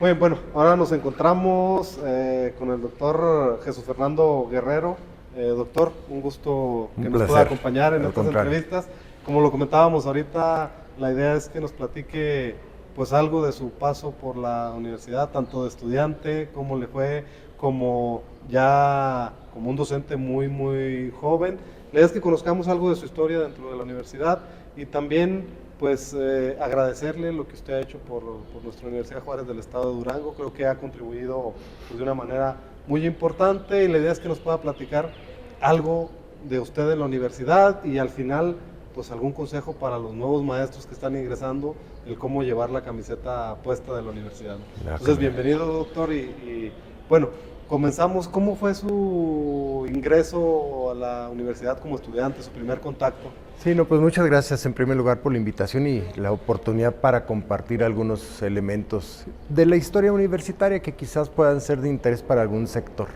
Muy bien, bueno, ahora nos encontramos con el doctor Jesús Fernando Guerrero. Doctor, un gusto Un que nos pueda placer, acompañar en al estas contrario. entrevistas. Como lo comentábamos ahorita, la idea es que nos platique pues algo de su paso por la universidad, tanto de estudiante, cómo le fue, como ya como un docente muy joven. La idea es que conozcamos algo de su historia dentro de la universidad y también pues agradecerle lo que usted ha hecho por nuestra Universidad Juárez del Estado de Durango. Creo que ha contribuido pues, de una manera muy importante y la idea es que nos pueda platicar algo de usted en la universidad y al final pues algún consejo para los nuevos maestros que están ingresando, el cómo llevar la camiseta puesta de la universidad. Entonces, bienvenido doctor y bueno, comenzamos. ¿Cómo fue su ingreso a la universidad como estudiante, su primer contacto? Sí, no, pues muchas gracias en primer lugar por la invitación y la oportunidad para compartir algunos elementos de la historia universitaria que quizás puedan ser de interés para algún sector.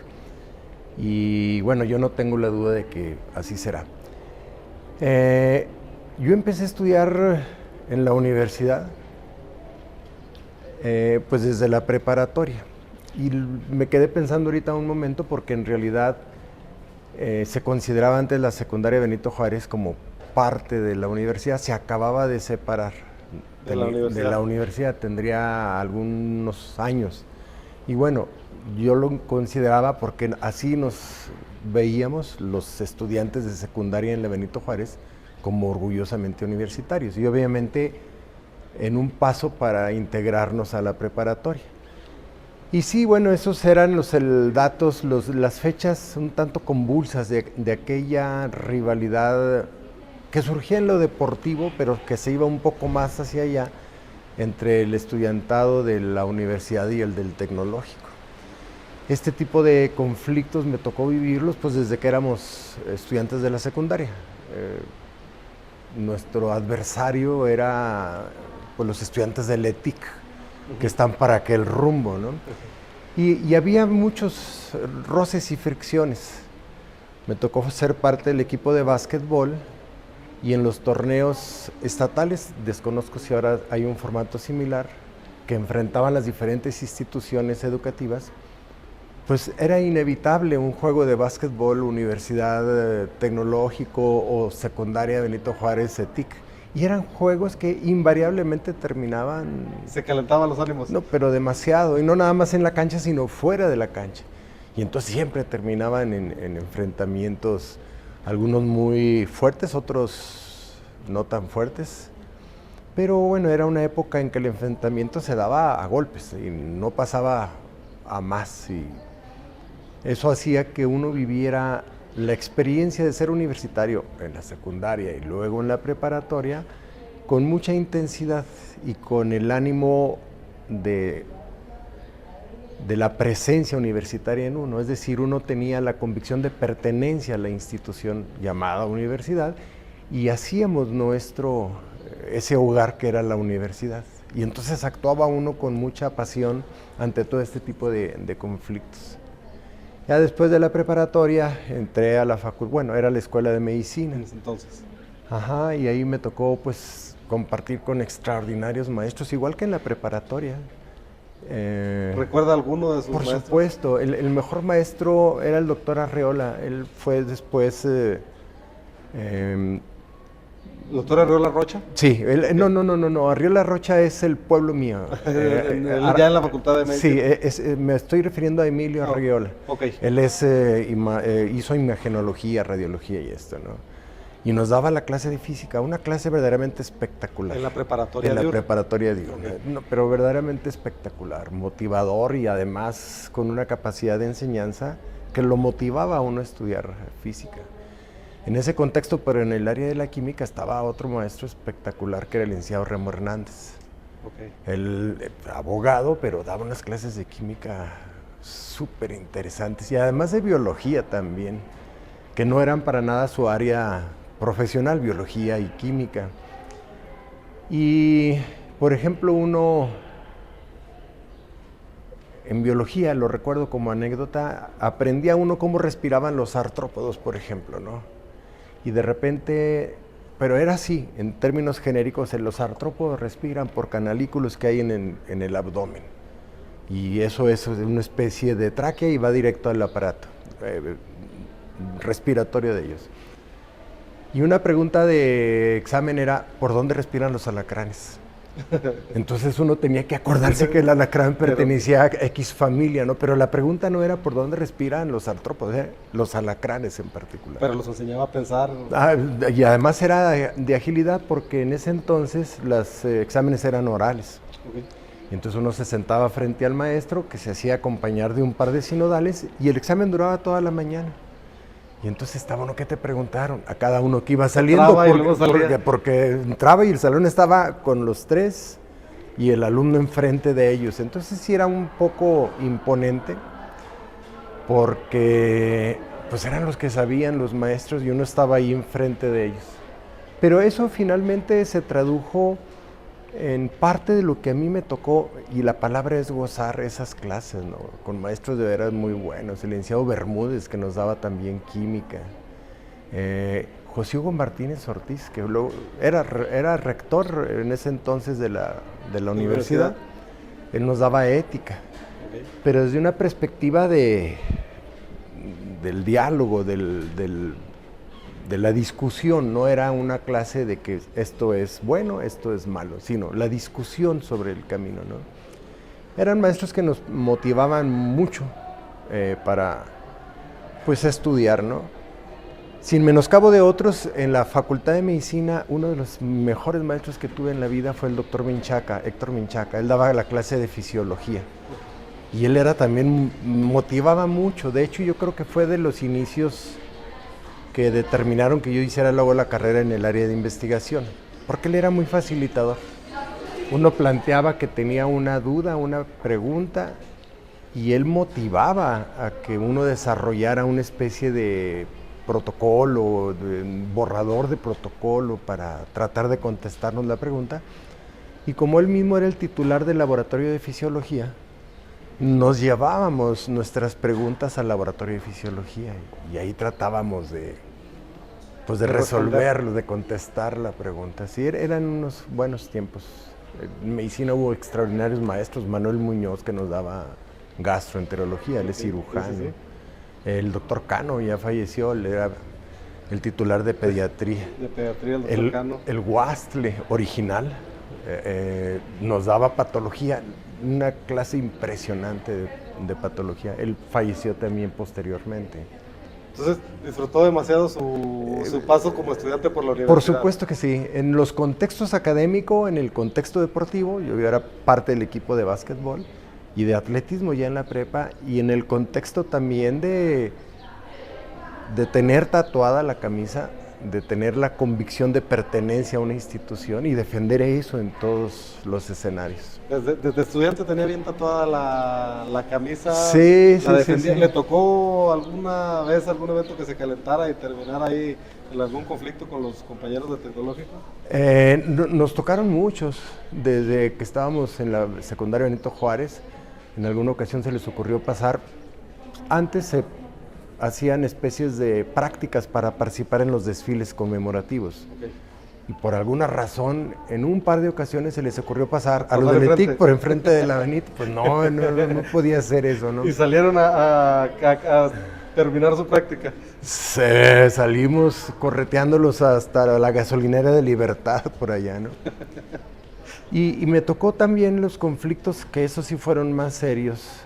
Y bueno, yo no tengo la duda de que así será. Yo empecé a estudiar en la universidad pues desde la preparatoria y me quedé pensando ahorita un momento porque en realidad se consideraba antes la secundaria Benito Juárez como parte de la universidad, se acababa de separar de la universidad, tendría algunos años. Y bueno, yo lo consideraba porque así nos veíamos los estudiantes de secundaria en la Benito Juárez como orgullosamente universitarios y obviamente en un paso para integrarnos a la preparatoria. Y sí, bueno, esos eran los datos, las fechas un tanto convulsas de aquella rivalidad que surgía en lo deportivo, pero que se iba un poco más hacia allá entre el estudiantado de la universidad y el del tecnológico. Este tipo de conflictos me tocó vivirlos pues desde que éramos estudiantes de la secundaria. Nuestro adversario era pues, los estudiantes del ETIC, que están para aquel rumbo, ¿no? Y había muchos roces y fricciones. Me tocó ser parte del equipo de básquetbol y en los torneos estatales, desconozco si ahora hay un formato similar, que enfrentaban las diferentes instituciones educativas, pues era inevitable un juego de básquetbol, universidad tecnológico o secundaria Benito Juárez, ETIC. Y eran juegos que invariablemente terminaban... Se calentaban los ánimos. No, pero demasiado. Y no nada más en la cancha, sino fuera de la cancha. Y entonces siempre terminaban en enfrentamientos, algunos muy fuertes, otros no tan fuertes. Pero bueno, era una época en que el enfrentamiento se daba a golpes y no pasaba a más. Y eso hacía que uno viviera la experiencia de ser universitario en la secundaria y luego en la preparatoria con mucha intensidad y con el ánimo de la presencia universitaria en uno. Es decir, uno tenía la convicción de pertenencia a la institución llamada universidad y hacíamos ese hogar que era la universidad. Y entonces actuaba uno con mucha pasión ante todo este tipo de conflictos. Ya después de la preparatoria entré a la facultad, bueno, era la escuela de medicina. En ese entonces. Ajá, y ahí me tocó pues compartir con extraordinarios maestros, igual que en la preparatoria. ¿Recuerda alguno de sus Por maestros? supuesto, el mejor maestro era el doctor Arreola, él fue después... ¿Doctor Arriola Rocha? Sí, no, Arriola Rocha es el pueblo mío. Ya en la Facultad de Medicina. Sí, me estoy refiriendo a Emilio Arriola. Okay. Él hizo imagenología, radiología y esto, ¿no? Y nos daba la clase de física, una clase verdaderamente espectacular. En la preparatoria En la preparatoria diurna. Okay. No, pero verdaderamente espectacular, motivador y además con una capacidad de enseñanza que lo motivaba a uno a estudiar física. En ese contexto, pero en el área de la química, estaba otro maestro espectacular que era el licenciado Remo Hernández. Okay. Él, abogado, pero daba unas clases de química súper interesantes y además de biología también, que no eran para nada su área profesional, biología y química. Y, por ejemplo, uno en biología, lo recuerdo como anécdota, aprendía uno cómo respiraban los artrópodos, por ejemplo, ¿no? Y de repente, pero era así, en términos genéricos, los artrópodos respiran por canalículos que hay en el abdomen. Y eso es una especie de tráquea y va directo al aparato respiratorio de ellos. Y una pregunta de examen era, ¿por dónde respiran los alacranes? Entonces uno tenía que acordarse que el alacrán pertenecía a X familia, ¿no? Pero la pregunta no era por dónde respiran los artrópodos, los alacranes en particular. Pero los enseñaba a pensar. Y además era de agilidad porque en ese entonces los exámenes eran orales. Okay. Y entonces uno se sentaba frente al maestro, que se hacía acompañar de un par de sinodales, y el examen duraba toda la mañana. Y entonces estaba uno que te preguntaron, a cada uno que iba saliendo, porque entraba y el salón estaba con los tres y el alumno enfrente de ellos. Entonces sí era un poco imponente, porque pues eran los que sabían, los maestros, y uno estaba ahí enfrente de ellos. Pero eso finalmente se tradujo en parte de lo que a mí me tocó, y la palabra es gozar esas clases, ¿no? Con maestros de veras muy buenos, el licenciado Bermúdez, que nos daba también química, José Hugo Martínez Ortiz, que luego era rector en ese entonces de la universidad, él nos daba ética, okay, pero desde una perspectiva del diálogo, de la discusión. No era una clase de que esto es bueno, esto es malo, sino la discusión sobre el camino, ¿no? Eran maestros que nos motivaban mucho para pues estudiar, ¿no? Sin menoscabo de otros, en la Facultad de Medicina, uno de los mejores maestros que tuve en la vida fue el doctor Menchaca, Héctor Menchaca. Él daba la clase de fisiología y él era también, motivaba mucho. De hecho, yo creo que fue de los inicios que determinaron que yo hiciera luego la carrera en el área de investigación, porque él era muy facilitador. Uno planteaba que tenía una duda, una pregunta, y él motivaba a que uno desarrollara una especie de protocolo, de borrador de protocolo para tratar de contestarnos la pregunta. Y como él mismo era el titular del laboratorio de fisiología, nos llevábamos nuestras preguntas al laboratorio de fisiología y ahí tratábamos de resolverlo, de contestar la pregunta. Sí, eran unos buenos tiempos. En medicina hubo extraordinarios maestros, Manuel Muñoz, que nos daba gastroenterología, él es cirujano. Sí. El doctor Cano ya falleció, él era el titular de pediatría. De pediatría, el doctor Cano. El Huastle original nos daba patología, una clase impresionante de patología. Él falleció también posteriormente. Entonces, ¿disfrutó demasiado su paso como estudiante por la universidad? Por supuesto que sí. En los contextos académicos, en el contexto deportivo, yo era parte del equipo de básquetbol y de atletismo ya en la prepa, y en el contexto también de tener tatuada la camisa, de tener la convicción de pertenencia a una institución y defender eso en todos los escenarios. Desde estudiante tenía bien tatuada la camisa. Sí, la defendía. Sí. ¿Le tocó alguna vez algún evento que se calentara y terminara ahí en algún conflicto con los compañeros de tecnológico? Nos tocaron muchos. Desde que estábamos en la secundaria Benito Juárez, en alguna ocasión se les ocurrió pasar. Antes se hacían especies de prácticas para participar en los desfiles conmemorativos. Okay. Y por alguna razón, en un par de ocasiones se les ocurrió pasar a los de Letic por enfrente de la Benito. Pues no podía hacer eso, ¿no? Y salieron a terminar su práctica. Salimos correteándolos hasta la gasolinera de Libertad, por allá, ¿no? Y me tocó también los conflictos, que esos sí fueron más serios,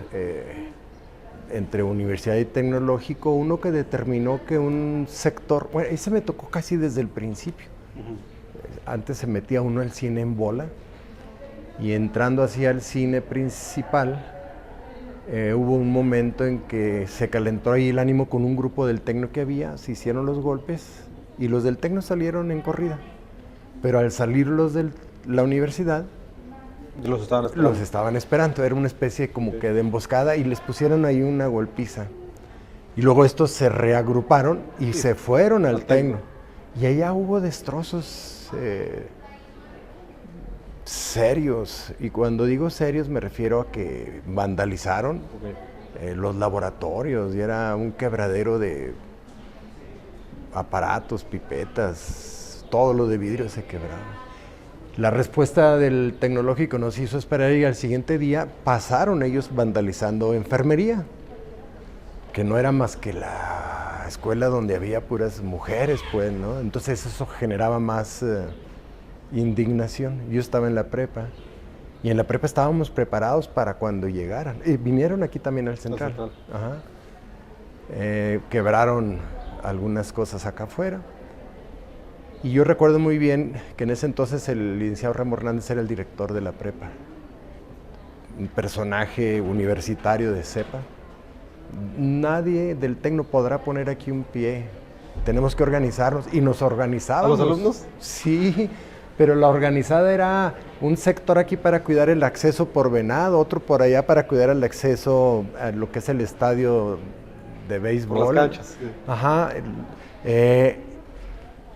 entre universidad y tecnológico, uno que determinó que un sector, bueno, ese me tocó casi desde el principio. Antes se metía uno al cine en bola, y entrando hacia el cine principal, hubo un momento en que se calentó ahí el ánimo con un grupo del Tecno que había, se hicieron los golpes, y los del Tecno salieron en corrida. Pero al salir los de la universidad, los estaban esperando. Era una especie como que de emboscada, y les pusieron ahí una golpiza. Y luego estos se reagruparon y se fueron al Tecno. Y allá hubo destrozos serios. Y cuando digo serios me refiero a que vandalizaron los laboratorios, y era un quebradero de aparatos, pipetas, todo lo de vidrio se quebraba. La respuesta del tecnológico nos hizo esperar y al siguiente día pasaron ellos vandalizando enfermería, que no era más que la escuela donde había puras mujeres, pues, ¿no? Entonces eso generaba más indignación. Yo estaba en la prepa y en la prepa estábamos preparados para cuando llegaran. Y vinieron aquí también al central. Ajá. Quebraron algunas cosas acá afuera. Y yo recuerdo muy bien que en ese entonces el licenciado Remo Hernández era el director de la prepa. Un personaje universitario de cepa. Nadie del Tecno podrá poner aquí un pie. Tenemos que organizarnos y nos organizábamos. ¿A los alumnos? Sí, pero la organizada era un sector aquí para cuidar el acceso por Venado, otro por allá para cuidar el acceso a lo que es el estadio de béisbol. Por las canchas. Sí. Ajá.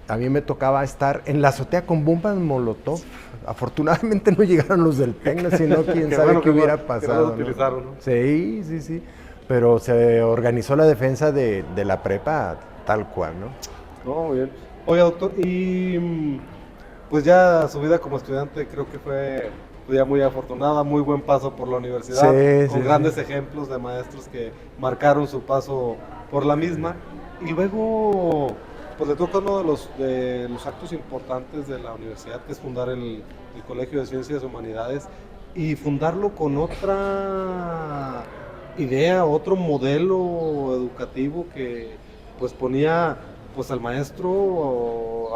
A mí me tocaba estar en la azotea con bombas molotov. Afortunadamente no llegaron los del Tecno, sino quién sabe bueno qué hubiera que pasado. no lo utilizaron, ¿no? Sí, sí, sí. Pero se organizó la defensa de la prepa tal cual, ¿no? No, muy bien. Oiga, doctor, y pues ya su vida como estudiante creo que fue ya muy afortunada, muy buen paso por la universidad, Sí, con sí, grandes sí. ejemplos de maestros que marcaron su paso por la misma. Y luego, pues le toca uno de los actos importantes de la universidad, que es fundar el Colegio de Ciencias y Humanidades, y fundarlo con otra idea, otro modelo educativo que pues ponía pues al maestro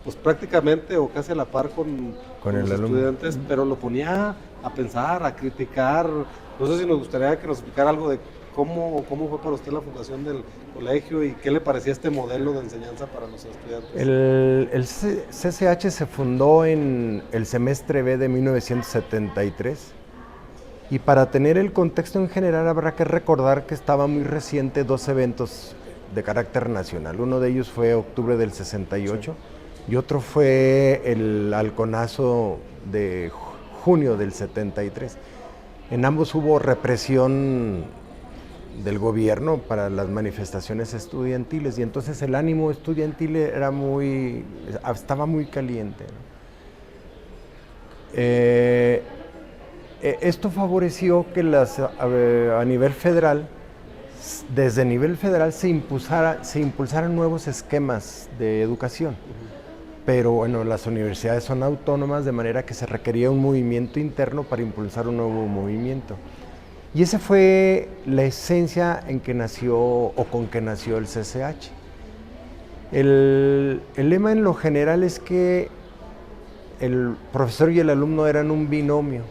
pues prácticamente o casi a la par con el los alumno. estudiantes, pero lo ponía a pensar, a criticar. No sé si nos gustaría que nos explicara algo de cómo fue para usted la fundación del colegio y qué le parecía este modelo de enseñanza para los estudiantes. El CCH se fundó en el semestre B de 1973 y para tener el contexto en general habrá que recordar que estaba muy reciente dos eventos de carácter nacional. Uno de ellos fue octubre del 68 y otro fue el halconazo de junio del 73. En ambos hubo represión del gobierno para las manifestaciones estudiantiles y entonces el ánimo estudiantil estaba muy caliente, ¿no? Esto favoreció que a nivel federal, desde nivel federal se impulsaran nuevos esquemas de educación. Pero bueno, las universidades son autónomas, de manera que se requería un movimiento interno para impulsar un nuevo movimiento. Y esa fue la esencia en que nació o con que nació el CCH. El lema en lo general es que el profesor y el alumno eran un binomio.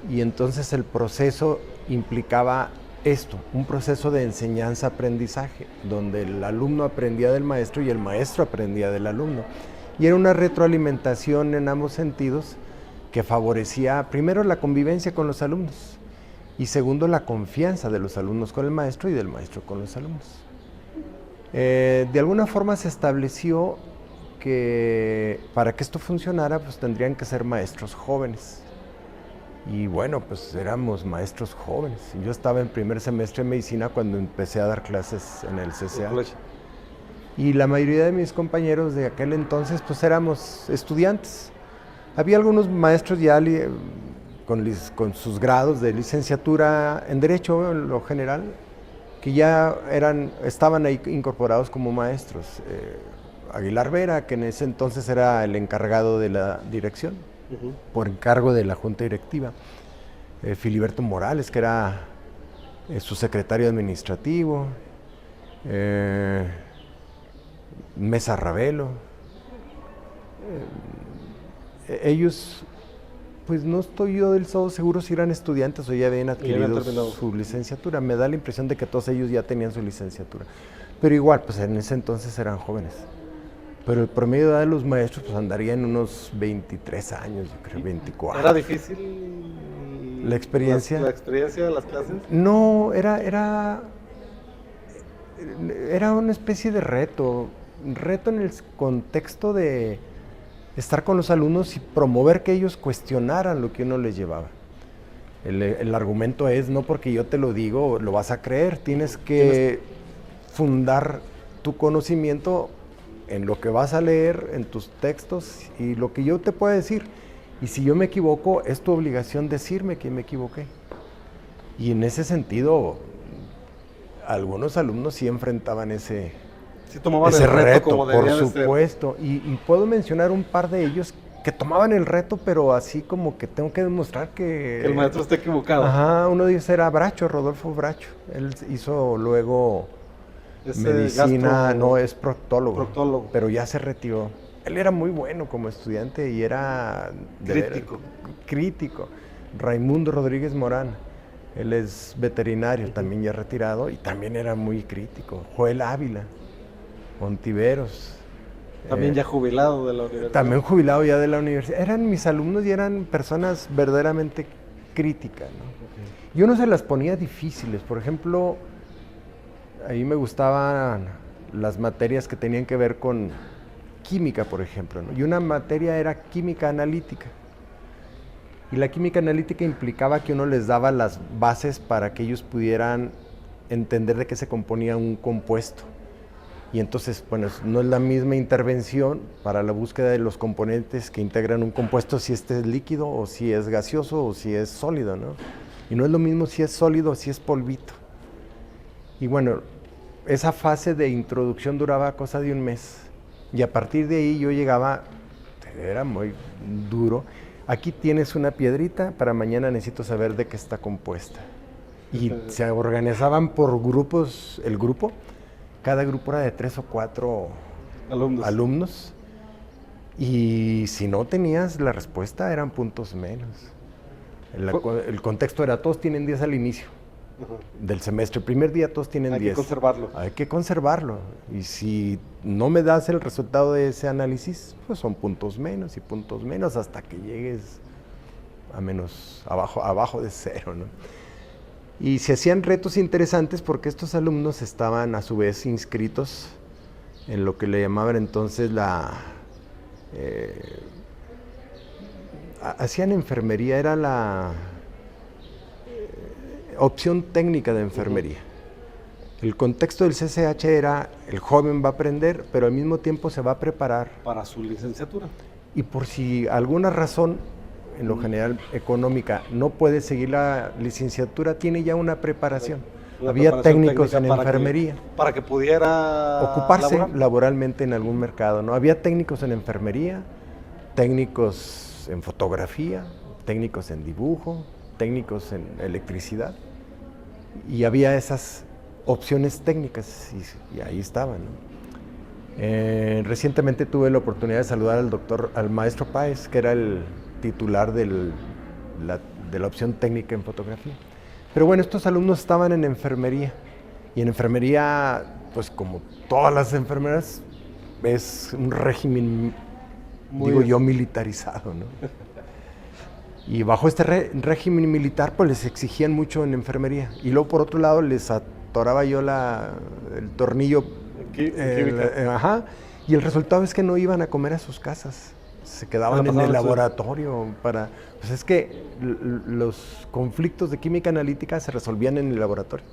Y entonces el proceso implicaba esto, un proceso de enseñanza-aprendizaje, donde el alumno aprendía del maestro y el maestro aprendía del alumno. Y era una retroalimentación en ambos sentidos que favorecía primero la convivencia con los alumnos y segundo la confianza de los alumnos con el maestro y del maestro con los alumnos. De alguna forma se estableció que para que esto funcionara pues tendrían que ser maestros jóvenes. Y bueno, pues éramos maestros jóvenes. Yo estaba en primer semestre de medicina cuando empecé a dar clases en el CCH. Y la mayoría de mis compañeros de aquel entonces pues éramos estudiantes. Había algunos maestros ya con sus grados de licenciatura en Derecho en lo general, que ya estaban ahí incorporados como maestros. Aguilar Vera, que en ese entonces era el encargado de la dirección, por encargo de la Junta Directiva. Filiberto Morales, que era su secretario administrativo. Mesa Ravelo. Ellos, pues no estoy yo del todo seguro si eran estudiantes o ya habían adquirido su licenciatura. Me da la impresión de que todos ellos ya tenían su licenciatura. Pero igual, pues en ese entonces eran jóvenes. Pero el promedio de edad de los maestros pues andaría en unos 23 años, yo creo, 24. ¿Era difícil la experiencia? ¿La experiencia de las clases? No, era una especie de reto en el contexto de estar con los alumnos y promover que ellos cuestionaran lo que uno les llevaba. El argumento es, no porque yo te lo digo, lo vas a creer, tienes que fundar tu conocimiento en lo que vas a leer, en tus textos y lo que yo te pueda decir. Y si yo me equivoco, es tu obligación decirme que me equivoqué. Y en ese sentido, algunos alumnos sí enfrentaban ese tomaban ese el reto, reto, como por debía de ser. supuesto. Y puedo mencionar un par de ellos que tomaban el reto, pero así como que tengo que demostrar que el maestro está equivocado. Ajá, uno de ellos era Bracho, Rodolfo Bracho. Él hizo luego medicina, no, es proctólogo, pero ya se retiró. Él era muy bueno como estudiante y era crítico. Raimundo Rodríguez Morán, él es veterinario, también ya retirado, y también era muy crítico. Joel Ávila, Ontiveros. También ya jubilado de la universidad. También jubilado ya de la universidad. Eran mis alumnos y eran personas verdaderamente críticas, ¿no? Okay. Y uno se las ponía difíciles. Por ejemplo, ahí me gustaban las materias que tenían que ver con química, por ejemplo, ¿no? Y una materia era química analítica. Y la química analítica implicaba que uno les daba las bases para que ellos pudieran entender de qué se componía un compuesto. Y entonces, bueno, no es la misma intervención para la búsqueda de los componentes que integran un compuesto, si este es líquido o si es gaseoso o si es sólido, ¿no? Y no es lo mismo si es sólido o si es polvito. Y bueno, esa fase de introducción duraba cosa de un mes. Y a partir de ahí yo llegaba, era muy duro. Aquí tienes una piedrita, para mañana necesito saber de qué está compuesta. Y se organizaban por grupos, el grupo. Cada grupo era de 3 o 4 alumnos. Y si no tenías la respuesta, eran puntos menos. El contexto era, todos tienen 10 al inicio del semestre. El primer día todos tienen 10. Hay que conservarlo. Hay que conservarlo. Y si no me das el resultado de ese análisis, pues son puntos menos y puntos menos hasta que llegues a menos, abajo de 0, ¿no? Y se hacían retos interesantes porque estos alumnos estaban a su vez inscritos en lo que le llamaban entonces hacían enfermería, era la opción técnica de enfermería. El contexto del CCH era, el joven va a aprender, pero al mismo tiempo se va a preparar para su licenciatura. Y por si alguna razón, en lo general económica, no puede seguir la licenciatura, tiene ya una preparación. Había técnicos en enfermería. Para que pudiera ocuparse laboralmente en algún mercado, ¿no? Había técnicos en enfermería, técnicos en fotografía, técnicos en dibujo, técnicos en electricidad. Y había esas opciones técnicas y ahí estaban, ¿no? Recientemente tuve la oportunidad de saludar al maestro Páez, que era el titular de la opción técnica en fotografía. Pero bueno, estos alumnos estaban en enfermería, y en enfermería, pues como todas las enfermeras, es un régimen, militarizado, ¿no? Y bajo este régimen militar, pues les exigían mucho en enfermería. Y luego, por otro lado, les atoraba yo el tornillo. Y el resultado es que no iban a comer a sus casas. Se quedaban en el laboratorio para... Pues es que los conflictos de química analítica se resolvían en el laboratorio.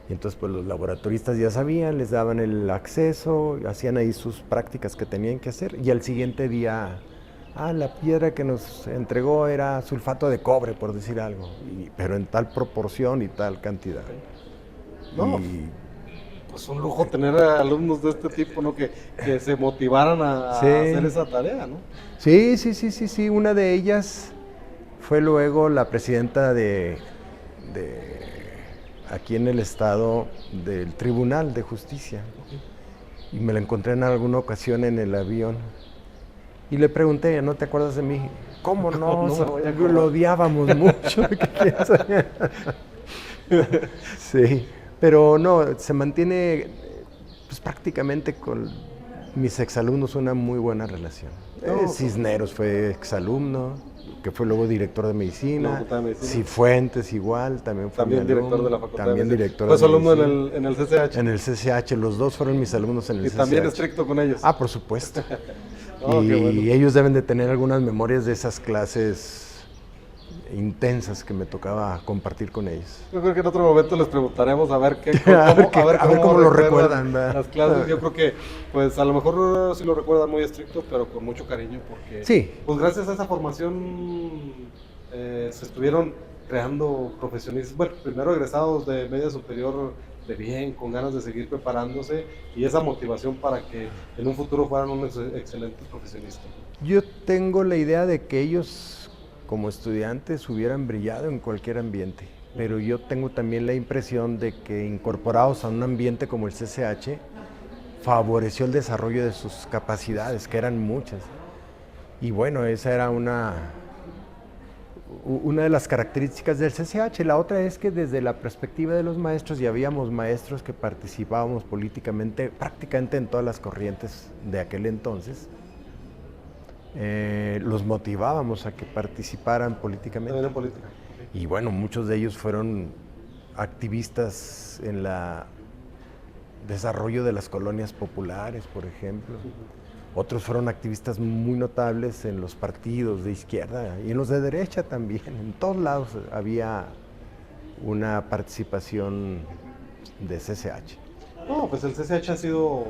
Y entonces pues los laboratoristas ya sabían, les daban el acceso, hacían ahí sus prácticas que tenían que hacer, y al siguiente día, la piedra que nos entregó era sulfato de cobre, por decir algo, pero en tal proporción y tal cantidad. No. Pues un lujo tener alumnos de este tipo, ¿no? Que se motivaran a hacer esa tarea, ¿no? Sí. Una de ellas fue luego la presidenta de aquí en el estado del Tribunal de Justicia. Y me la encontré en alguna ocasión en el avión. Y le pregunté, ¿no te acuerdas de mí? ¿Cómo no? Lo odiábamos mucho. Sí. Pero no, se mantiene pues, prácticamente con mis exalumnos una muy buena relación. Cisneros fue exalumno, que fue luego director de medicina. Cifuentes igual, también fue director de la facultad de medicina. ¿Fue su alumno en el CCH? En el CCH, los dos fueron mis alumnos en el CCH. ¿Y también estricto con ellos? Por supuesto. Y ellos deben de tener algunas memorias de esas clases intensas que me tocaba compartir con ellos. Yo creo que en otro momento les preguntaremos a ver cómo lo recuerdan, ¿verdad? Las clases. Yo creo que, pues, a lo mejor sí lo recuerdan muy estricto, pero con mucho cariño, porque, sí, pues, gracias a esa formación se estuvieron creando profesionistas, bueno, primero egresados de media superior de bien, con ganas de seguir preparándose y esa motivación para que en un futuro fueran unos excelentes profesionistas. Yo tengo la idea de que ellos, como estudiantes, hubieran brillado en cualquier ambiente, pero yo tengo también la impresión de que incorporados a un ambiente como el CCH, favoreció el desarrollo de sus capacidades, que eran muchas. Y bueno, esa era una de las características del CCH. La otra es que desde la perspectiva de los maestros, y habíamos maestros que participábamos políticamente prácticamente en todas las corrientes de aquel entonces, los motivábamos a que participaran políticamente. También en política. Y bueno, muchos de ellos fueron activistas en el desarrollo de las colonias populares, por ejemplo. Otros fueron activistas muy notables en los partidos de izquierda y en los de derecha también. En todos lados había una participación de CCH. No, pues el CCH ha sido,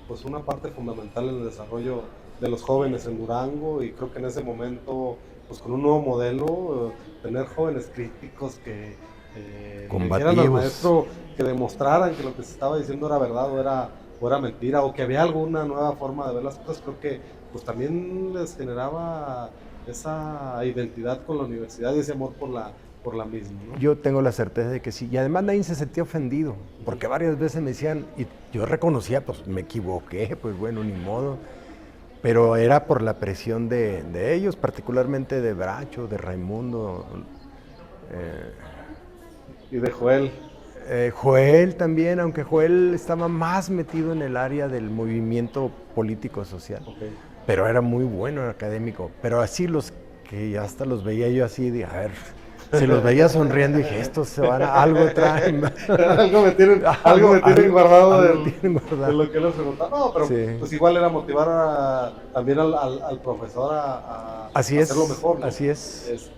pues, una parte fundamental en el desarrollo de los jóvenes en Durango, y creo que en ese momento, pues, con un nuevo modelo, tener jóvenes críticos que dijeran al maestro, que demostraran que lo que se estaba diciendo era verdad o era mentira, o que había alguna nueva forma de ver las cosas, creo que, pues, también les generaba esa identidad con la universidad y ese amor por la misma, ¿no? Yo tengo la certeza de que sí, y además nadie se sentía ofendido, porque varias veces me decían, y yo reconocía, pues me equivoqué, pues bueno, ni modo, pero era por la presión de ellos, particularmente de Bracho, de Raimundo. Y de Joel. Joel también, aunque Joel estaba más metido en el área del movimiento político-social, Okay. Pero era muy bueno académico. Pero así los que hasta los veía yo así, de, a ver, se los veía sonriendo y dije, estos se van a algo traen. algo me tienen guardado de lo que les preguntaba. No, pero sí. Pues igual era motivar también al profesor a hacerlo mejor, ¿no? Así es.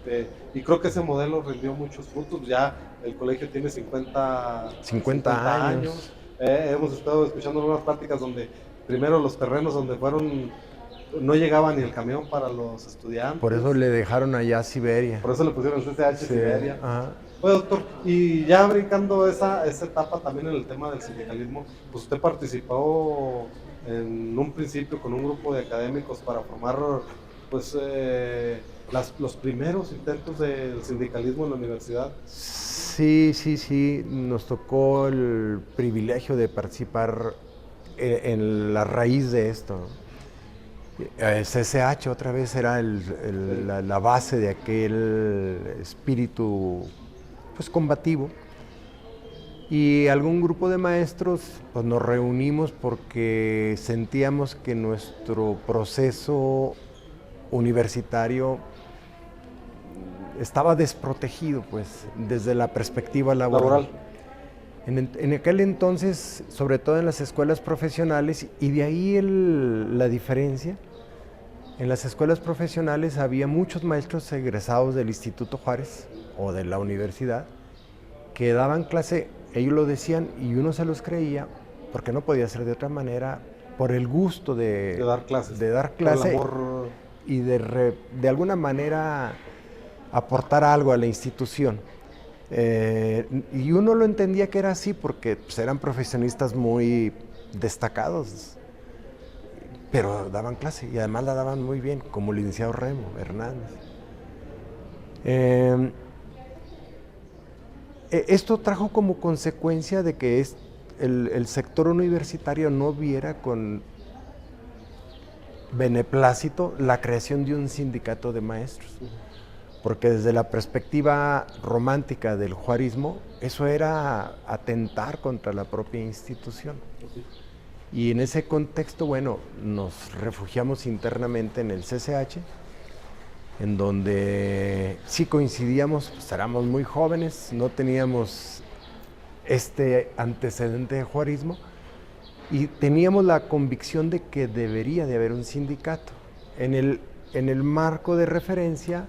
Y creo que ese modelo rindió muchos frutos. Ya el colegio tiene 50 años. Hemos estado escuchando algunas prácticas donde primero los terrenos donde no llegaba ni el camión para los estudiantes. Por eso le dejaron allá a Siberia. Por eso le pusieron CCH sí. Siberia. Ajá. Oye, doctor, y ya brincando esa etapa también en el tema del sindicalismo, pues usted participó en un principio con un grupo de académicos para formar, pues, los primeros intentos del sindicalismo en la universidad. Sí, nos tocó el privilegio de participar en la raíz de esto. CCH otra vez era la base de aquel espíritu, pues, combativo, y algún grupo de maestros, pues, nos reunimos porque sentíamos que nuestro proceso universitario estaba desprotegido, pues, desde la perspectiva laboral. En aquel entonces, sobre todo en las escuelas profesionales, y de ahí la diferencia, en las escuelas profesionales había muchos maestros egresados del Instituto Juárez o de la universidad que daban clase, ellos lo decían y uno se los creía porque no podía ser de otra manera, por el gusto de dar clase y de alguna manera aportar algo a la institución. Y uno lo entendía que era así porque, pues, eran profesionistas muy destacados, pero daban clase y además la daban muy bien, como el licenciado Remo Hernández. Esto trajo como consecuencia de que el sector universitario no viera con beneplácito la creación de un sindicato de maestros. Porque desde la perspectiva romántica del juarismo, eso era atentar contra la propia institución. Y en ese contexto, bueno, nos refugiamos internamente en el CCH, en donde sí coincidíamos, pues éramos muy jóvenes, no teníamos este antecedente de juarismo, y teníamos la convicción de que debería de haber un sindicato. En el marco de referencia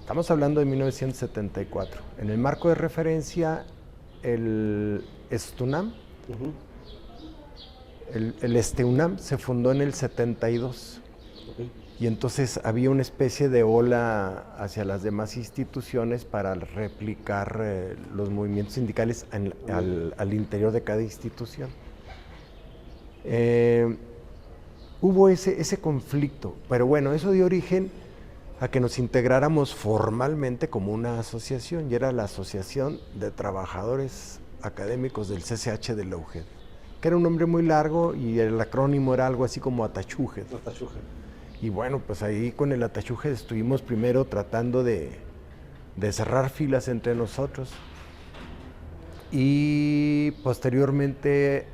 Estamos hablando de 1974. En el marco de referencia, el STUNAM, el STUNAM se fundó en el 72. Okay. Y entonces había una especie de ola hacia las demás instituciones para replicar los movimientos sindicales al interior de cada institución. Hubo ese conflicto, pero bueno, eso dio origen a que nos integráramos formalmente como una asociación, y era la Asociación de Trabajadores Académicos del CCH de la UGED, que era un nombre muy largo y el acrónimo era algo así como ATACHUGED. Y bueno, pues ahí con el ATACHUGED estuvimos primero tratando de cerrar filas entre nosotros y posteriormente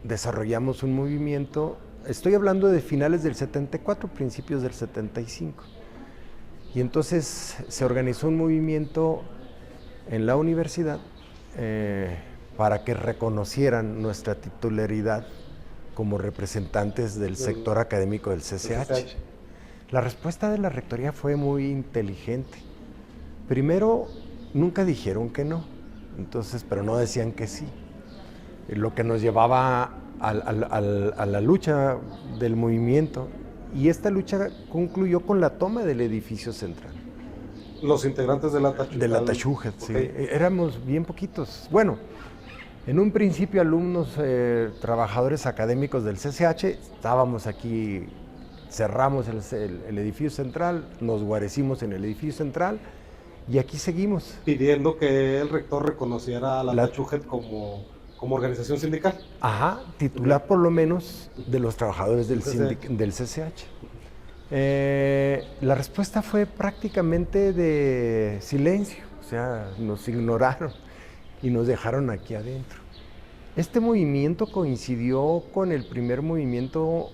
desarrollamos un movimiento. Estoy hablando de finales del 74, principios del 75. Y entonces se organizó un movimiento en la universidad para que reconocieran nuestra titularidad como representantes del sector académico del CCH. La respuesta de la rectoría fue muy inteligente. Primero, nunca dijeron que no, entonces, pero no decían que sí. Lo que nos llevaba a la lucha del movimiento, y esta lucha concluyó con la toma del edificio central. Los integrantes de la ATACHUGED. De la ATACHUGED, sí. Okay. Éramos bien poquitos. Bueno, en un principio alumnos, trabajadores académicos del CCH, estábamos aquí, cerramos el edificio central, nos guarecimos en el edificio central y aquí seguimos. Pidiendo que el rector reconociera a la ATACHUGED como organización sindical. Ajá, titular por lo menos de los trabajadores del CCH. La respuesta fue prácticamente de silencio, o sea, nos ignoraron y nos dejaron aquí adentro. Este movimiento coincidió con el primer movimiento,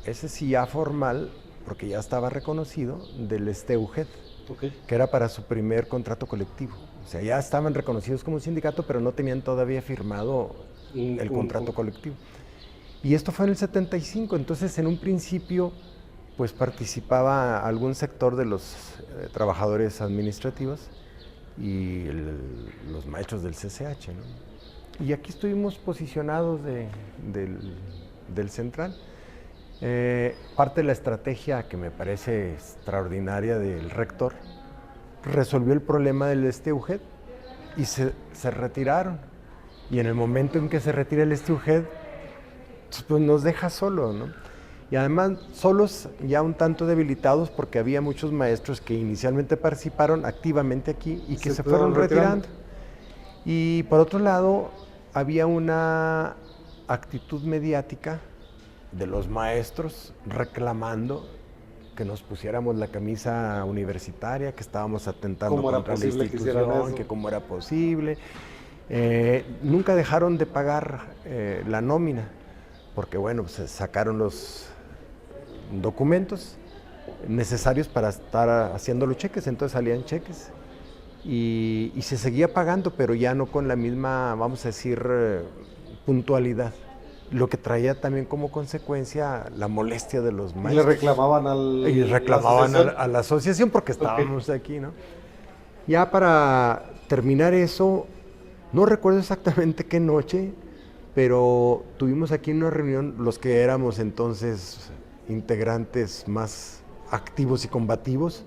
ese sí ya formal, porque ya estaba reconocido, del STUGED, que era para su primer contrato colectivo. O sea, ya estaban reconocidos como sindicato, pero no tenían todavía firmado el contrato colectivo. Y esto fue en el 75, entonces en un principio pues participaba algún sector de los trabajadores administrativos y los maestros del CCH, ¿no? Y aquí estuvimos posicionados del central. Parte de la estrategia que me parece extraordinaria del rector, resolvió el problema del STUGED y se retiraron. Y en el momento en que se retira el STUGED, pues nos deja solo, ¿no? Y además solos, ya un tanto debilitados, porque había muchos maestros que inicialmente participaron activamente aquí y que se fueron retirando. Y por otro lado, había una actitud mediática de los maestros reclamando que nos pusiéramos la camisa universitaria, que estábamos atentando contra la institución, que cómo era posible. Nunca dejaron de pagar la nómina, porque bueno, pues, se sacaron los documentos necesarios para estar haciendo los cheques, entonces salían cheques y se seguía pagando, pero ya no con la misma, vamos a decir, puntualidad. Lo que traía también como consecuencia la molestia de los maestros. Y le reclamaban a la asociación porque estábamos aquí, ¿no? Ya para terminar eso, no recuerdo exactamente qué noche, pero tuvimos aquí una reunión, los que éramos entonces integrantes más activos y combativos,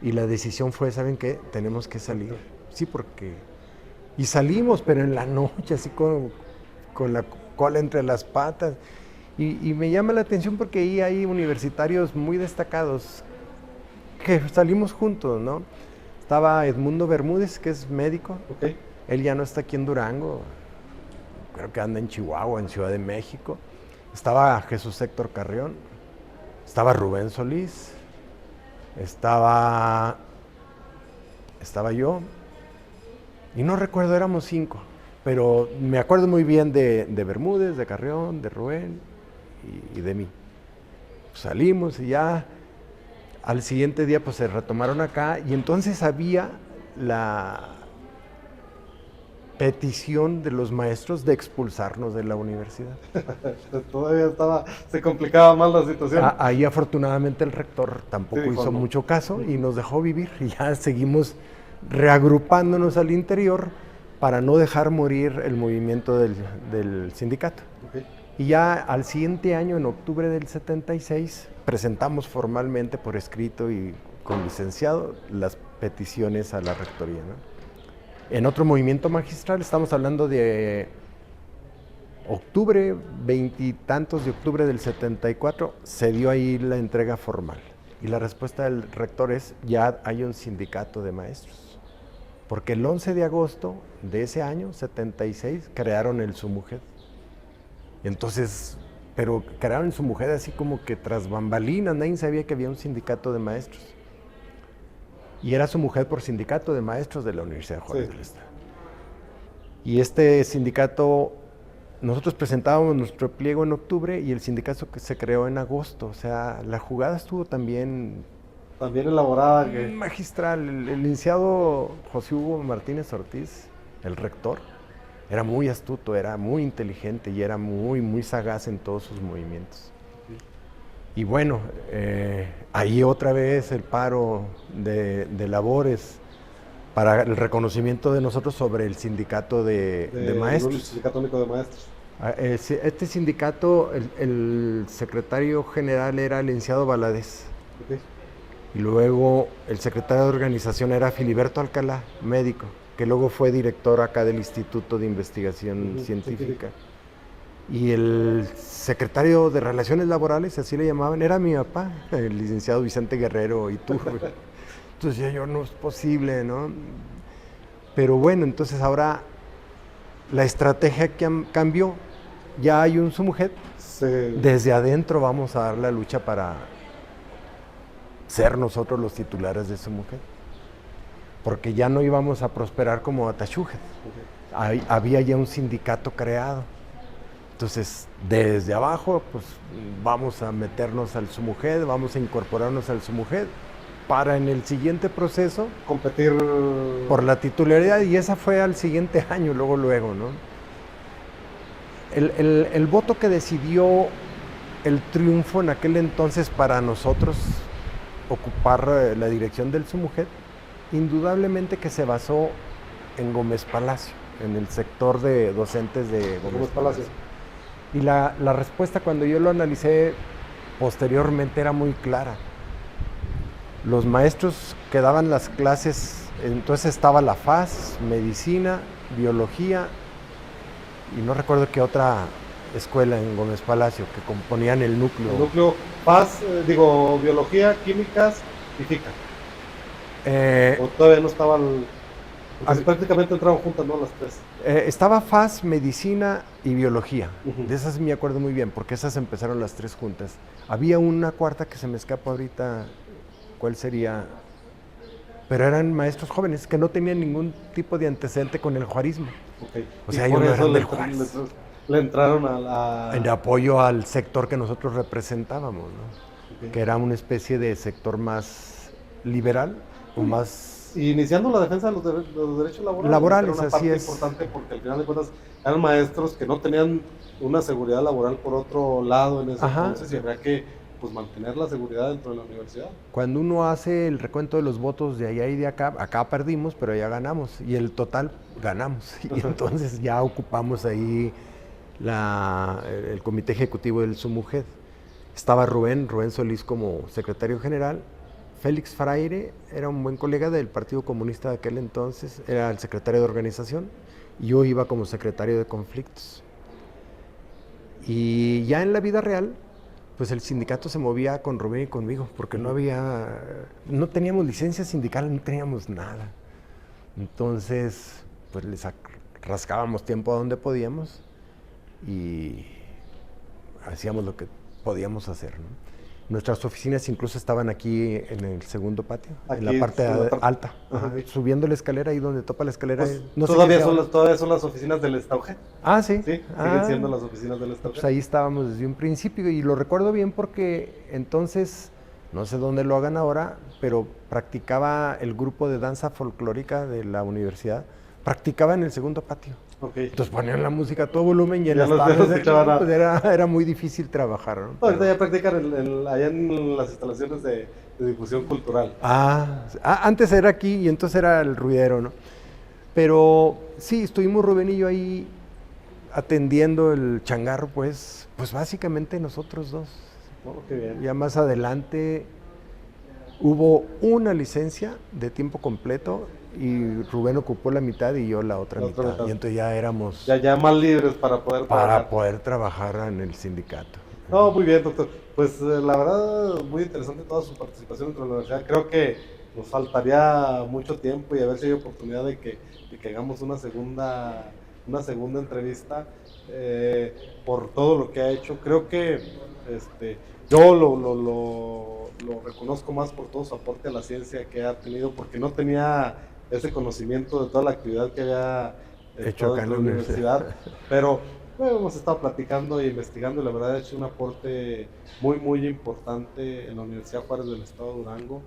y la decisión fue, ¿saben qué? Tenemos que salir. Sí, porque... Y salimos, pero en la noche, así con la cola entre las patas. Y me llama la atención porque ahí hay universitarios muy destacados que salimos juntos, ¿no? Estaba Edmundo Bermúdez, que es médico. Okay. Él ya no está aquí en Durango, creo que anda en Chihuahua, en Ciudad de México. Estaba Jesús Héctor Carrión, estaba Rubén Solís, estaba yo, y no recuerdo, éramos 5, pero me acuerdo muy bien de Bermúdez, de Carrión, de Rubén y de mí. Pues salimos y ya al siguiente día pues se retomaron acá, y entonces había petición de los maestros de expulsarnos de la universidad. Todavía se complicaba más la situación. Ahí afortunadamente el rector tampoco hizo mucho caso y nos dejó vivir, y ya seguimos reagrupándonos al interior para no dejar morir el movimiento del sindicato. Okay. Y ya al siguiente año, en octubre del 76, presentamos formalmente por escrito y con licenciado las peticiones a la rectoría, ¿no? En otro movimiento magistral, estamos hablando de octubre, 20 y tantos de octubre del 74, se dio ahí la entrega formal. Y la respuesta del rector es: ya hay un sindicato de maestros. Porque el 11 de agosto de ese año, 76, crearon el SUMUJED. Entonces, pero crearon el SUMUJED así como que tras bambalinas, nadie sabía que había un sindicato de maestros. Y era SUMUJED por Sindicato de Maestros de la Universidad de Juárez del Estado. Y este sindicato, nosotros presentábamos nuestro pliego en octubre y el sindicato que se creó en agosto. O sea, la jugada estuvo también Elaborada. Magistral. El licenciado José Hugo Martínez Ortiz, el rector, era muy astuto, era muy inteligente y era muy sagaz en todos sus movimientos. Y bueno, ahí otra vez el paro de labores para el reconocimiento de nosotros sobre el sindicato de maestros. El Sindicato Único de Maestros. Este sindicato, el secretario general era el licenciado Valadez. Okay. Y luego el secretario de organización era Filiberto Alcalá, médico, que luego fue director acá del Instituto de Investigación Científica. Y el secretario de Relaciones Laborales, así le llamaban, era mi papá, el licenciado Vicente Guerrero Iturbe. Entonces yo, no es posible, ¿no? Pero bueno, entonces ahora la estrategia que cambió, ya hay un SUMUJED, desde adentro vamos a dar la lucha para ser nosotros los titulares de SUMUJED, porque ya no íbamos a prosperar como Atashújed. Había ya un sindicato creado. Entonces, desde abajo, pues vamos a meternos al SUMUJED, vamos a incorporarnos al SUMUJED para en el siguiente proceso competir por la titularidad, y esa fue al siguiente año, luego, ¿no? El voto que decidió el triunfo en aquel entonces para nosotros ocupar la dirección del SUMUJED, indudablemente que se basó en Gómez Palacio, en el sector de docentes de Gómez Palacio. Y la respuesta, cuando yo lo analicé posteriormente, era muy clara. Los maestros que daban las clases, entonces estaba la FAS, medicina, biología, y no recuerdo qué otra escuela en Gómez Palacio, que componían el núcleo. El núcleo FAS, biología, químicas y FICA. O todavía no estaban... prácticamente entraron juntas, ¿no? Las tres. Estaba FAS, medicina y biología. De esas me acuerdo muy bien, porque esas empezaron las tres juntas. Había una cuarta que se me escapa ahorita, ¿cuál sería? Pero eran maestros jóvenes que no tenían ningún tipo de antecedente con el juarismo. Okay. O sea, ellos no eran del Juárez. Le entraron a la... En apoyo al sector que nosotros representábamos, ¿no? Okay. Que era una especie de sector más liberal o más... Iniciando la defensa de los derechos laborales. Laborales, era una así parte es. Importante, porque al final de cuentas eran maestros que no tenían una seguridad laboral por otro lado en ese entonces, y habría que mantener la seguridad dentro de la universidad. Cuando uno hace el recuento de los votos de allá y de acá, acá perdimos, pero allá ganamos, y el total ganamos. Y entonces ya ocupamos ahí el comité ejecutivo del SUMUJED. Estaba Rubén Solís como secretario general. Félix Fraire era un buen colega del Partido Comunista de aquel entonces, era el secretario de organización, y yo iba como secretario de conflictos. Y ya en la vida real, pues el sindicato se movía con Rubén y conmigo, porque no teníamos licencia sindical, no teníamos nada. Entonces, pues les rascábamos tiempo a donde podíamos y hacíamos lo que podíamos hacer, ¿no? Nuestras oficinas incluso estaban aquí en el segundo patio, aquí, en la parte alta, subiendo la escalera, ahí donde topa la escalera. Pues, no todavía son las oficinas del Estauge. Ah, sí. Sí, siguen siendo las oficinas del Estauge. Pues ahí estábamos desde un principio, y lo recuerdo bien porque entonces, no sé dónde lo hagan ahora, pero practicaba el grupo de danza folclórica de la universidad, practicaba en el segundo patio. Okay. Entonces ponían la música a todo volumen y en Ya las no tardes escuchaba nada. pues era muy difícil trabajar, ¿no? Ahorita ya practican allá en las instalaciones de difusión cultural. Antes era aquí y entonces era el ruidero, ¿no? Pero sí, estuvimos Rubén y yo ahí atendiendo el changarro, pues básicamente nosotros dos. Oh, qué bien. Ya más adelante hubo una licencia de tiempo completo y Rubén ocupó la mitad y yo la otra mitad. Y entonces ya éramos ya más libres para poder trabajar en el sindicato. No, muy bien, doctor. Pues la verdad, muy interesante toda su participación dentro de la universidad. Creo que nos faltaría mucho tiempo y a ver si hay oportunidad de que hagamos una segunda entrevista por todo lo que ha hecho. Creo que yo lo reconozco más por todo su aporte a la ciencia que ha tenido, porque no tenía ese conocimiento de toda la actividad que había hecho acá en la universidad, pero bueno, hemos estado platicando e investigando y la verdad ha hecho un aporte muy importante en la Universidad Juárez del Estado de Durango.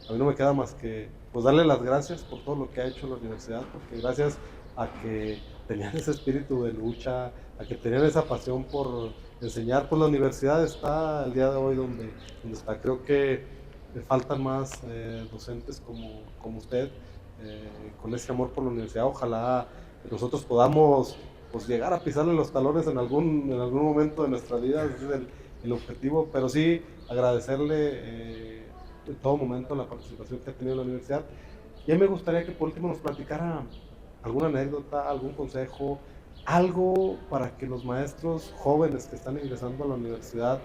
A mí no me queda más que pues darle las gracias por todo lo que ha hecho la universidad, porque gracias a que tenían ese espíritu de lucha, a que tenían esa pasión por enseñar, pues la universidad está el día de hoy donde está. Creo que le faltan más docentes como usted, con ese amor por la universidad. Ojalá nosotros podamos pues llegar a pisarle los talones en algún momento de nuestra vida. Ese es el objetivo, pero sí agradecerle en todo momento la participación que ha tenido en la universidad. Y a mí me gustaría que por último nos platicara alguna anécdota, algún consejo, algo para que los maestros jóvenes que están ingresando a la universidad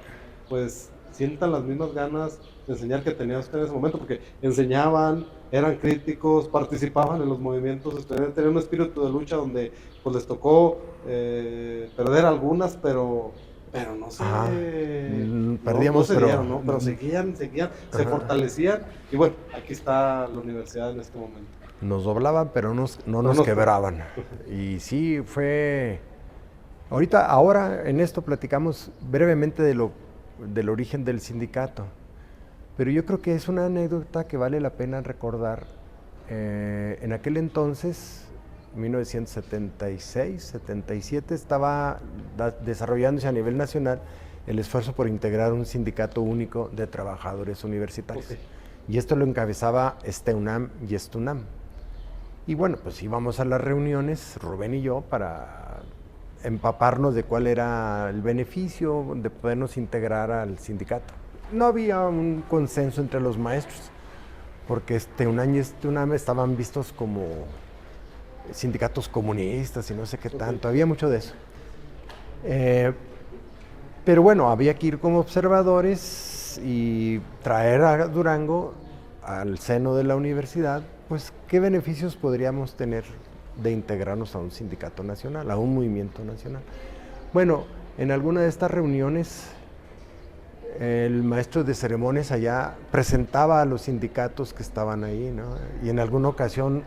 pues sientan las mismas ganas de enseñar que tenía usted en ese momento, porque enseñaban, eran críticos, participaban en los movimientos, tenían un espíritu de lucha donde pues les tocó perder algunas, pero no sé, perdíamos, no se dieron, ¿no? Pero seguían, se fortalecían, y bueno, aquí está la universidad en este momento. Nos doblaban, pero no nos quebraban. Y sí, ahora en esto platicamos brevemente del origen del sindicato, pero yo creo que es una anécdota que vale la pena recordar. En aquel entonces, 1976, 77, estaba desarrollándose a nivel nacional el esfuerzo por integrar un sindicato único de trabajadores universitarios. Okay. Y esto lo encabezaba STUNAM y STUNAM. Y bueno, pues íbamos a las reuniones, Rubén y yo, para empaparnos de cuál era el beneficio de podernos integrar al sindicato. No había un consenso entre los maestros, porque STUNAM y STUNAM estaban vistos como sindicatos comunistas y no sé qué tanto, había mucho de eso. Pero bueno, había que ir como observadores y traer a Durango al seno de la universidad, pues qué beneficios podríamos tener de integrarnos a un sindicato nacional, a un movimiento nacional. Bueno, en alguna de estas reuniones, el maestro de ceremonias allá presentaba a los sindicatos que estaban ahí, ¿no? Y en alguna ocasión,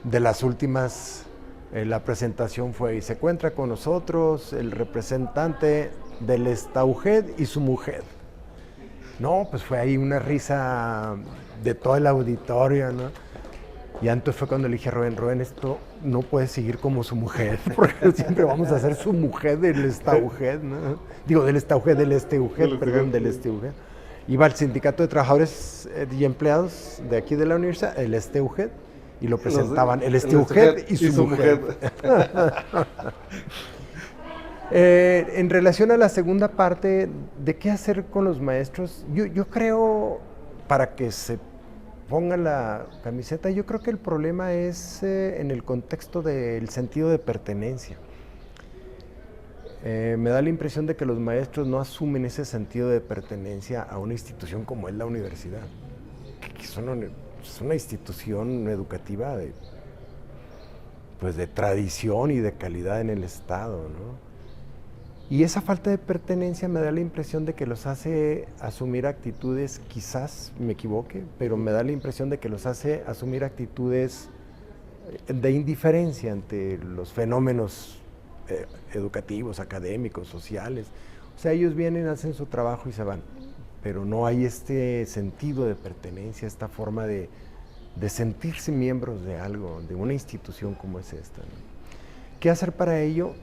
de las últimas, la presentación fue, y se encuentra con nosotros el representante del STAUJED y su mujer. No, pues fue ahí una risa de todo el auditorio, ¿no? Y entonces fue cuando le dije a Rubén, esto no puede seguir como su mujer, porque siempre vamos a ser su mujer del STAUJED, ¿no? Digo, del STAUJED, del STUJED, perdón, del STUJED. Iba al Sindicato de Trabajadores y Empleados de aquí de la universidad, el STUJED, y lo presentaban, el STUJED y su mujer. En relación a la segunda parte, de qué hacer con los maestros, yo creo, para que se ponga la camiseta, yo creo que el problema es en el contexto del sentido de pertenencia. Me da la impresión de que los maestros no asumen ese sentido de pertenencia a una institución como es la universidad, que es una institución educativa de tradición y de calidad en el Estado, ¿no? Y esa falta de pertenencia me da la impresión de que los hace asumir actitudes, quizás me equivoque, pero me da la impresión de que los hace asumir actitudes de indiferencia ante los fenómenos educativos, académicos, sociales. O sea, ellos vienen, hacen su trabajo y se van, pero no hay este sentido de pertenencia, esta forma de de sentirse miembros de algo, de una institución como es esta, ¿no? ¿Qué hacer para ello?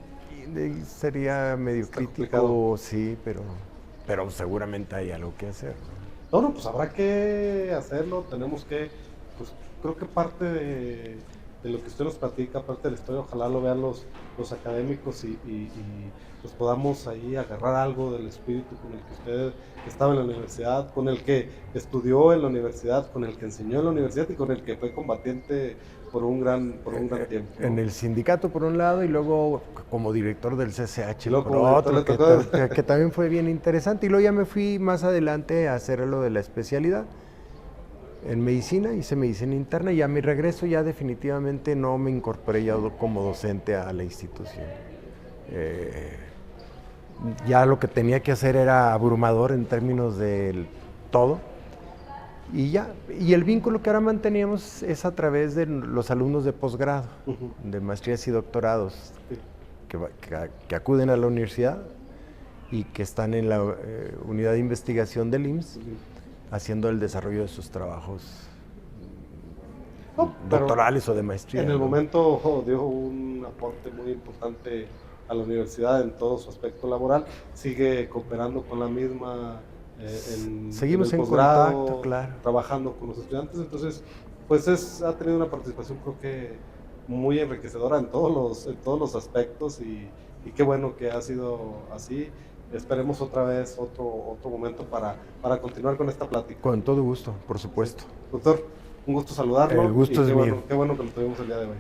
Sería medio Está crítico, complicado. sí, pero seguramente hay algo que hacer, ¿no? No, no, pues habrá que hacerlo, tenemos que, pues creo que parte de lo que usted nos platica, parte de la historia, ojalá lo vean los académicos y, pues podamos ahí agarrar algo del espíritu con el que usted estaba en la universidad, con el que estudió en la universidad, con el que enseñó en la universidad y con el que fue combatiente por un gran tiempo, ¿no? En el sindicato por un lado y luego como director del CCH Y luego por como director otro, le tocó- que también fue bien interesante. Y luego ya me fui más adelante a hacer lo de la especialidad en medicina, hice medicina interna y a mi regreso ya definitivamente no me incorporé ya como docente a la institución. Eh, ya lo que tenía que hacer era abrumador en términos del todo. Y ya, y el vínculo que ahora manteníamos es a través de los alumnos de posgrado, Ujú, de maestrías y doctorados, sí, que acuden a la universidad y que están en la unidad de investigación del IMSS, sí. haciendo el desarrollo de sus trabajos No, pero doctorales o de maestría, en el ¿no? momento dio un aporte muy importante a la universidad en todo su aspecto laboral. Sigue cooperando con la misma en Seguimos el en posgrado, contacto, claro. trabajando con los estudiantes. Entonces, pues ha tenido una participación creo que muy enriquecedora en todos los aspectos y qué bueno que ha sido así. Esperemos otra vez otro momento para continuar con esta plática. Con todo gusto, por supuesto. Doctor, un gusto saludarlo El gusto y es mío. qué bueno que lo tuvimos el día de hoy.